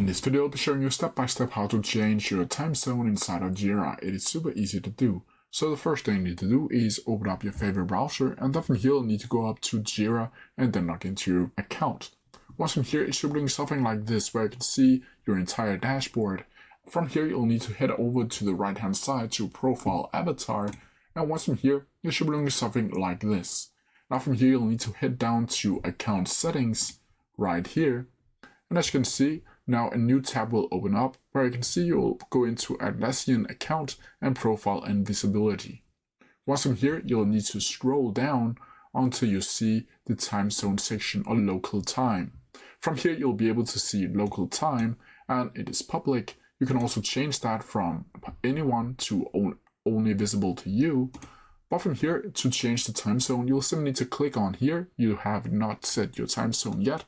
In this video, I'll be showing you step by step how to change your time zone inside of Jira. It is super easy to do. So the first thing you need to do is open up your favorite browser, and then from here you'll need to go up to Jira and then log into your account. Once from here, it should bring something like this where you can see your entire dashboard. From here, you'll need to head over to the right hand side to Profile Avatar, and once from here, it should bring you something like this. Now from here, you'll need to head down to Account Settings right here, and as you can see, now a new tab will open up where you can see you'll go into Atlassian Account and Profile and Visibility. Once from here, you'll need to scroll down until you see the time zone section or local time. From here, you'll be able to see local time, and it is public. You can also change that from anyone to only visible to you. But from here, to change the time zone, you'll simply need to click on here. You have not set your time zone yet.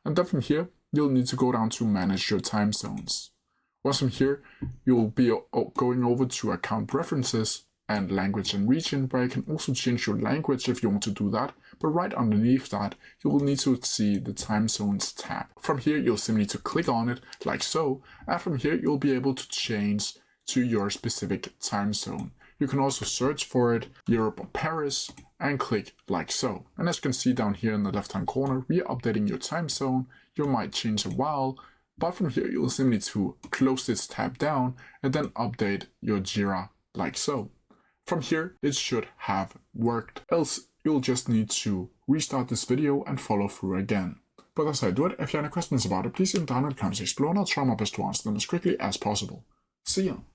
And then from here, you'll need to go down to manage your time zones. Once from here, you'll be going over to account preferences and language and region, where you can also change your language if you want to do that. But right underneath that, you will need to see the time zones tab. From here, you'll simply need to click on it like so. And from here, you'll be able to change to your specific time zone. You can also search for it, Europe or Paris, and click like so. And as you can see down here in the left-hand corner, we are updating your time zone. You might change a while, but from here, you'll simply need to close this tab down and then update your Jira like so. From here, it should have worked. Else, you'll just need to restart this video and follow through again. But as I do it, if you have any questions about it, please leave them down in the comments below, and I'll try my best to answer them as quickly as possible. See ya!